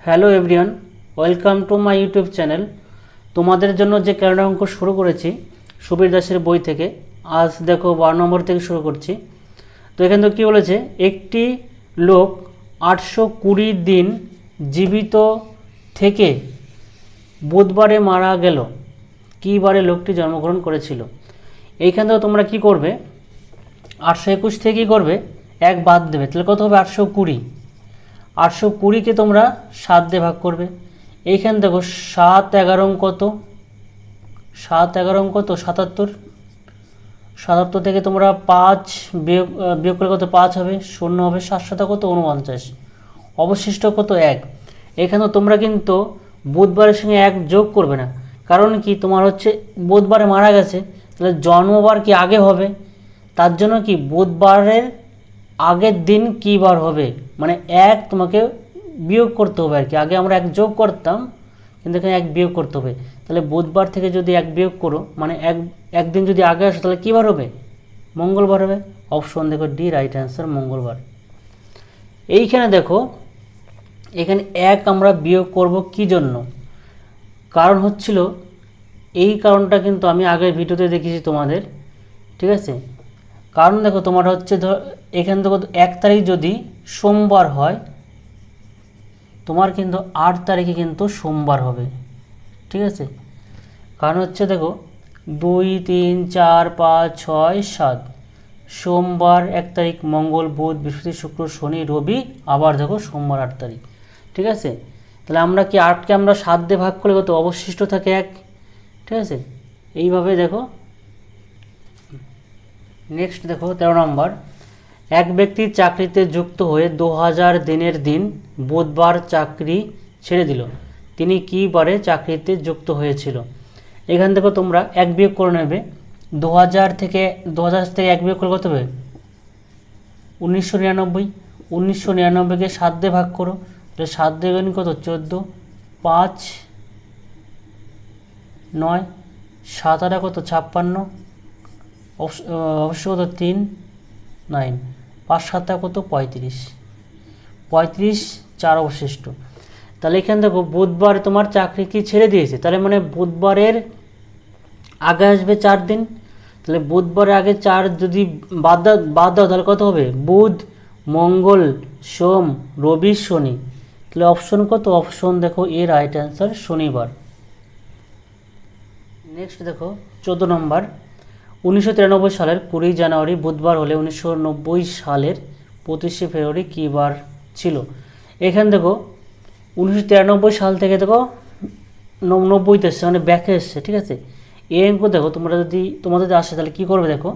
Hello everyone, welcome to my YouTube channel. তোমাদের জন্য যে ক্যালেন্ডার অঙ্ক শুরু করেছি সুবীর দাসের বই থেকে, আজ দেখো 12 নম্বর থেকে শুরু করছি। তো এখানে তো কী বলেছে, একটি লোক 820 দিন জীবিত থেকে বুধবারে মারা গেল। কী বারে লোকটি জন্মগ্রহণ করেছিল? এইখান থেকে তোমরা কি করবে, 821 থেকে কী করবে, এক বাদ দেবে, তাহলে কত হবে 820। 820কে তোমরা 7 দিয়ে ভাগ করবে। এইখানে দেখো 7 কত, 77। 77 থেকে তোমরা 5 বিয়োগ করলে কত, 5 হবে, 0 হবে, 7 7 কত, 49। অবশিষ্ট কত, 1। এখানে তোমরা কিন্তু বুধবারের সঙ্গে 1 যোগ করবে না, কারণ কি, তোমার হচ্ছে বুধবারে মারা গেছে, তাহলে জন্মবার কি আগে হবে, তার জন্য কি বুধবারের আগের দিন কী বার হবে, মানে 1 তোমাকে বিয়োগ করতে হবে আর কি। আগে আমরা 1 যোগ করতাম, কিন্তু এখানে 1 বিয়োগ করতে হবে। তাহলে বুধবার থেকে যদি 1 বিয়োগ করো, মানে একদিন যদি আগে আসো, তাহলে কী বার হবে, মঙ্গলবার হবে। অপশন দেখো ডি, রাইট অ্যান্সার মঙ্গলবার। এইখানে দেখো, এখানে 1 আমরা বিয়োগ করব কি জন্য, কারণ হচ্ছিল, এই কারণটা কিন্তু আমি আগের ভিডিওতে দেখিয়েছি তোমাদের, ঠিক আছে। কারণ দেখো, তোমার হচ্ছে এখান থেকে 1 তারিখ যদি সোমবার হয়, তোমার কিন্তু 8 তারিখে কিন্তু সোমবার হবে, ঠিক আছে। কারণ হচ্ছে দেখো 2 3 4 5 6 7 সোমবার 1 তারিখ, মঙ্গল বুধ বৃহস্পতি শুক্র শনি রবি, আবার দেখো সোমবার 8 তারিখ, ঠিক আছে। তাহলে আমরা কি 8কে আমরা 7 দিয়ে ভাগ করলে কত, অবশিষ্ট থাকে 1, ঠিক আছে। এইভাবে দেখো। নেক্সট দেখো 13 নম্বর, এক ব্যক্তি চাকরিতে যুক্ত হয়ে 2000 দিনের দিন বুধবার চাকরি ছেড়ে দিল। তিনি কী বারে চাকরিতে যুক্ত হয়েছিল? এখান থেকে তোমরা 1 বিয়োগ করে নেবে। 2000 থেকে 1 বিয়োগ করে কত হবে, 1999। 1999কে 7 দিয়ে ভাগ করো, তাহলে 7 দিয়ে গুণ কত, 14, 5 9, 7 আর কত, 56, অবশ্য কত, 3 9, 5 7 কত, 35, 4 অবশিষ্ট। তাহলে এখানে দেখো বুধবার তোমার চাকরি কি ছেড়ে দিয়েছে, তাহলে মানে বুধবারের আগে আসবে 4 দিন, তাহলে বুধবারের আগে 4 যদি বাদ দাও তাহলে কত হবে, বুধ মঙ্গল সোম রবি শনি। তাহলে অপশন কত, অপশন দেখো এ, রাইট অ্যান্সার শনিবার। নেক্সট দেখো 14 নম্বর, 1993 সালের 20 জানুয়ারি বুধবার হলে 1990 সালের 25শে ফেব্রুয়ারি কী বার ছিল? এখানে দেখো 1993 সাল থেকে দেখো 90তে এসছে, মানে ব্যাকে এসছে, ঠিক আছে। এই অঙ্ক দেখো তোমাদের যদি আসে তাহলে কী করবে, দেখো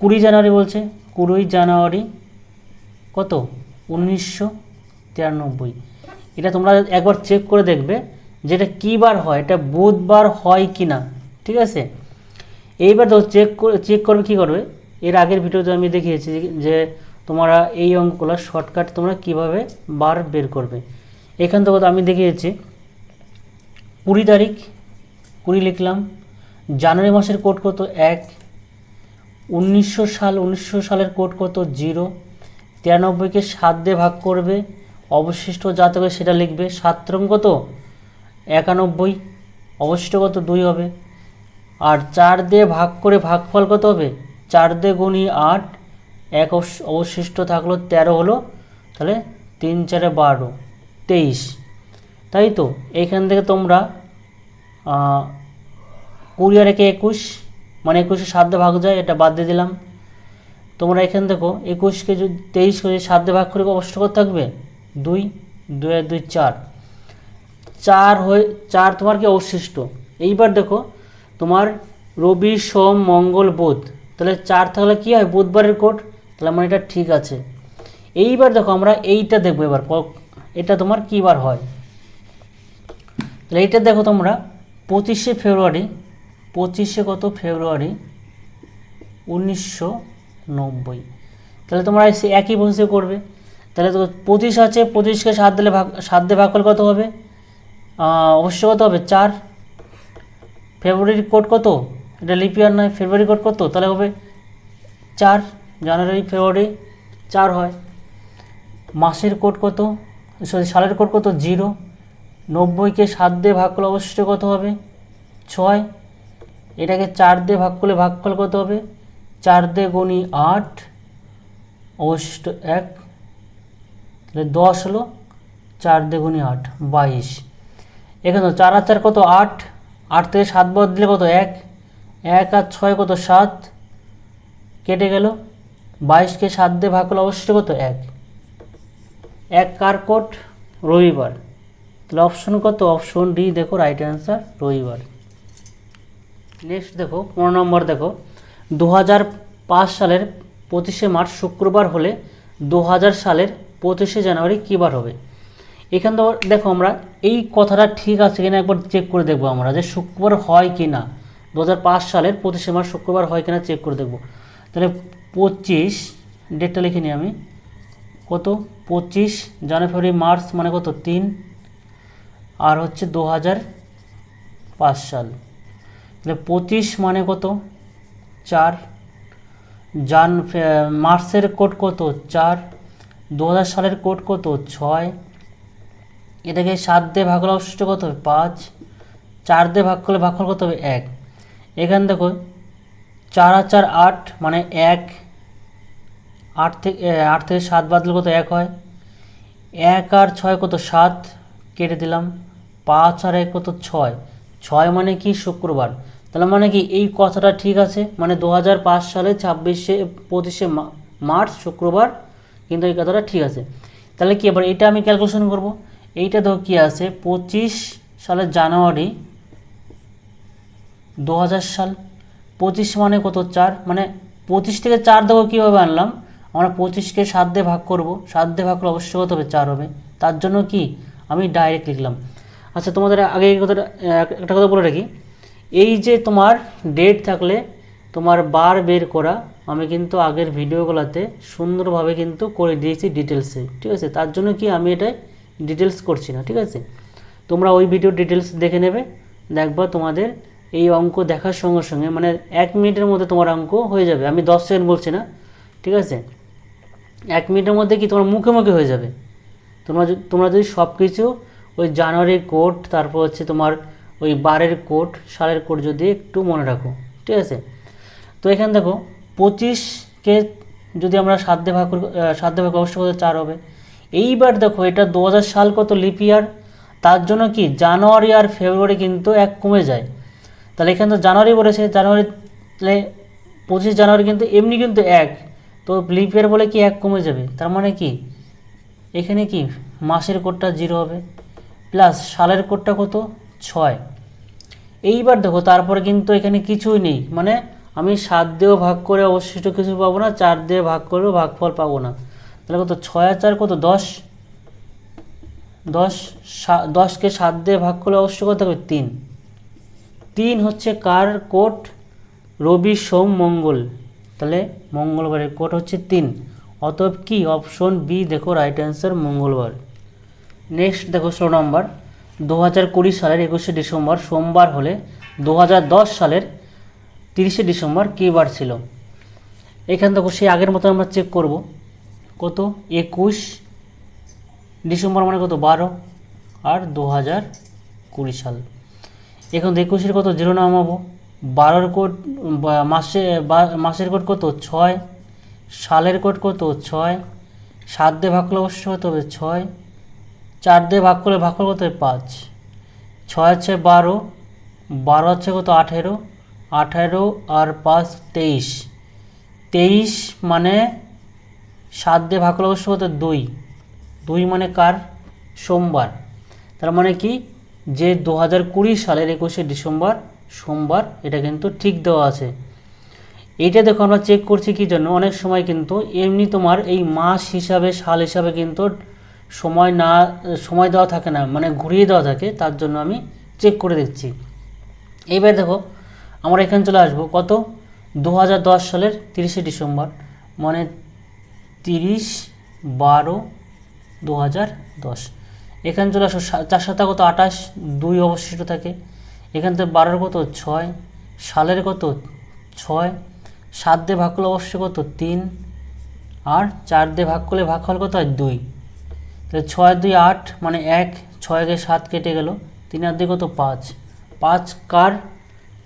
20 জানুয়ারি বলছে, 20 জানুয়ারি কত, 1993। এটা তোমরা একবার চেক করে দেখবে যেটা কী বার হয়, এটা বুধবার হয় কি না, ঠিক আছে। এইবার তো চেক করবে, কী করবে, এর আগের ভিডিওতে আমি দেখিয়েছি যে তোমরা এই অঙ্কগুলো শর্টকাট তোমরা কিভাবে বার বের করবে। এখান থেকে আমি দেখিয়েছি 20 তারিখ, 20 লিখলাম। জানুয়ারি মাসের কোড কত, 1। 1900 সালের কোড কত, 0। 93কে 7 দিয়ে ভাগ করবে, অবশিষ্ট যা থাকবে সেটা লিখবে। 7 কত, 91, অবশিষ্ট কত, 2 হবে। আর 4 দিয়ে ভাগ করে ভাগফল কত হবে, 4 দিয়ে গুণি 8, 1 অবশিষ্ট থাকলো 13 হলো, তাহলে 3 4 12 23, তাই তো। এইখান থেকে তোমরা 20 আর 1 21, মানে 21-এ 7 দিয়ে ভাগ যায়, এটা বাদ দিয়ে দিলাম। তোমরা এখানে দেখো 21কে যদি 23কে যদি 7 দিয়ে ভাগ করে অবশিষ্ট কত থাকবে, 2, 2 আর 2 4, 4 তোমার কি অবশিষ্ট। এইবার দেখো তোমার রবি সোম মঙ্গল বুধ, তাহলে 4 থাকলে কী হয়, বুধবারের কোড, তাহলে মানে এটা ঠিক আছে। এইবার দেখো আমরা এইটা দেখবো, এবার এটা তোমার কী বার হয়, তাহলে এইটা দেখো তোমরা 25শে ফেব্রুয়ারি, 25শে কত ফেব্রুয়ারি 1990, তাহলে তোমরা একই প্রসেসে করবে। তাহলে তো 25 আছে, 25কে 7 দিয়ে ভাগ করলে কত হবে, অবশ্যই কত হবে, 4। ফেব্রুয়ারির কোড কত, এটা লিপিয়ার নয়, ফেব্রুয়ারি কোড কত, তাহলে হবে 4। জানুয়ারি ফেব্রুয়ারি 4 হয়। মাসের কোড কত, সরি সালের কোড কত 0, 90কে 7 দিয়ে ভাগ করলে অবশিষ্ট কত হবে 6, এটাকে 4 দিয়ে ভাগ করলে ভাগফল কত হবে 4 দিয়ে গুণি 8, অবশিষ্ট 1, তাহলে 10 হলো, 4 দিয়ে গুণি 8 22। এখানে 4 আর 4 কত 8, 8 থেকে 7 বাদ দিলে কত 1, 1 আর 6 কত 7, কেটে গেল, 22কে 7 দিয়ে ভাগ করলে অবশিষ্ট কত 1, 1 কার কোড রবিবার, তাহলে অপশন কত অপশন ডি দেখো রাইট অ্যান্সার রবিবার। নেক্সট দেখো 15 নম্বর দেখো 2005 সালের 25শে মার্চ শুক্রবার হলে 2000 সালের 25শে জানুয়ারি কী বার হবে। এখান থেকে দেখো আমরা এই কথাটা ঠিক আছে কিনা একবার চেক করে দেখবো আমরা যে শুক্রবার হয় কি না, 2005 সালের 25শে মার্চ শুক্রবার হয় কিনা চেক করে দেখবো। তাহলে 25 ডেটটা লিখে নিই আমি, কত 25 জানুয়ারি ফেব্রুয়ারি মার্চ মানে কত 3, আর হচ্ছে 2005 সাল, তাহলে 25 মানে কত 4, মার্চের কোড কত 4, 2000 সালের কোড কত 6, এটাকে 7 দিয়ে ভাগ করলে অবশিষ্ট কত হবে 5, 4 দিয়ে ভাগ করলে ভাগফল কত হবে 1। এখানে দেখো 4 আর 4 8 মানে 1, 8 থেকে 7 বাদ দিলে কত 1 হয়, 1 আর 6 কত 7, কেটে দিলাম, 5 আর 1 কত 6, 6 মানে কি শুক্রবার, তাহলে মানে কি এই কথাটা ঠিক আছে, মানে 2005 সালে 25শে মার্চ শুক্রবার, কিন্তু এই কথাটা ঠিক আছে। তাহলে কি এবার এটা আমি ক্যালকুলেশন করব, এইটা দেখো কী আছে 25 সালের জানুয়ারি 2000 সাল, 25 মানে কত 4, মানে 25 থেকে 4 দেখো কীভাবে আনলাম, আমরা 25কে 7 দিয়ে ভাগ করব, 7 দিয়ে ভাগ করলে অবশ্যই কত হবে 4 হবে, তার জন্য কি আমি ডাইরেক্ট লিখলাম। আচ্ছা তোমাদের আগে এই কথাটা একটা কথা বলে রাখি, এই যে তোমার ডেট থাকলে তোমার বার বের করা আমি কিন্তু আগের ভিডিওগুলোতে সুন্দরভাবে কিন্তু করে দিয়েছি ডিটেলসে, ঠিক আছে, তার জন্য কি আমি এটাই ডিটেলস করছি না, ঠিক আছে, তোমরা ওই ভিডিও ডিটেলস দেখে নেবে, দেখবা তোমাদের এই অঙ্ক দেখার সঙ্গে সঙ্গে মানে 1 মিনিটের মধ্যে তোমার অঙ্ক হয়ে যাবে, আমি 10 সেকেন্ড বলছি না, ঠিক আছে, 1 মিনিটের মধ্যে কি তোমার মুখে মুখে হয়ে যাবে। তোমরা যদি সব কিছু ওই জানুয়ারির কোড, তারপর হচ্ছে তোমার ওই বারের কোড, সালের কোড যদি একটু মনে রাখো, ঠিক আছে। তো এখানে দেখো 25কে যদি আমরা 7 দিয়ে ভাগ করি, 7 দিয়ে ভাগ অবশ্যই কত 4 হবে। এইবার দেখো এটা 2000 সাল কত লিপ ইয়ার, তার জন্য কি জানুয়ারি আর ফেব্রুয়ারি কিন্তু 1 কমে যায়, তাহলে এখানে তো জানুয়ারি বলেছে, জানুয়ারি তাহলে 25 জানুয়ারি কিন্তু এমনি কিন্তু 1, তো লিপ ইয়ার বলে কি 1 কমে যাবে, তার মানে কি এখানে কি মাসের কোডটা 0 হবে, প্লাস সালের কোডটা কত 6। এইবার দেখো তারপরে কিন্তু এখানে কিছুই নেই, মানে আমি 7 দিয়েও ভাগ করে অবশিষ্ট কিছু পাবো না, 4 দিয়ে ভাগ করেও ভাগফল পাবো না, তাহলে কত 6 আর 4 কত 10, 10কে 7 দিয়ে ভাগ করলে অবশ্যই কত হবে 3, 3 হচ্ছে কার কোড রবি সোম মঙ্গল, তাহলে মঙ্গলবারের কোড হচ্ছে 3, অতএব কি অপশন বি দেখো রাইট অ্যান্সার মঙ্গলবার। নেক্সট দেখো 16 নম্বর 2020 সালের 21শে ডিসেম্বর সোমবার হলে 2010 সালের 30শে ডিসেম্বর কী বার ছিল। এখানে দেখো সেই আগের মতো আমরা চেক করব, কত 21 ডিসেম্বর মানে কত 12, আর 2020 সাল, এখন 21-এর কত 0 নামাবো, 12-এর কোড মাসের কোড কত 6, সালের কোড কত 6, 7 দিয়ে ভাগ করলে অবশ্যই কত হবে 6, 4 দিয়ে ভাগ করলে ভাগফল কত হবে 5, 6 হচ্ছে 12, 12 হচ্ছে কত 18, 18 আর 5 23, 23 মানে 7 দিয়ে ভাগ করলে অবশ্যই কত 2, 2 মানে কার সোমবার, তার মানে কি যে 2020 সালের 21শে ডিসেম্বর সোমবার, এটা কিন্তু ঠিক দেওয়া আছে। এইটা দেখো আমরা চেক করছি কি জন্য, অনেক সময় কিন্তু এমনি তোমার এই মাস হিসাবে সাল হিসাবে কিন্তু সময় দেওয়া থাকে না, মানে ঘুরিয়ে দেওয়া থাকে, তার জন্য আমি চেক করে দেখছি। এইবার দেখো আমরা এখানে চলে আসবো কত 2010 সালের 30শে ডিসেম্বর, মানে 30/12/2010, এখানে চলে আসো 4 সাথে কত 28, 2 অবশিষ্ট থাকে, এখান থেকে 12-এর কত 6, সালের কত 6, 7 দিয়ে ভাগ করলে অবশ্যই কত 3, আর 4 দিয়ে ভাগ করলে ভাগফল কত হয় 2, তো 6 2 8 মানে 1, 6 কে 7 কেটে গেল, 3 আর 2 কত 5, 5 কার?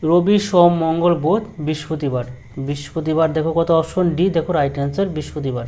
রবি সোম মঙ্গল বুধ বৃহস্পতিবার। বৃহস্পতিবার দেখো কত, অপশন ডি দেখো রাইট অ্যান্সার বৃহস্পতিবার।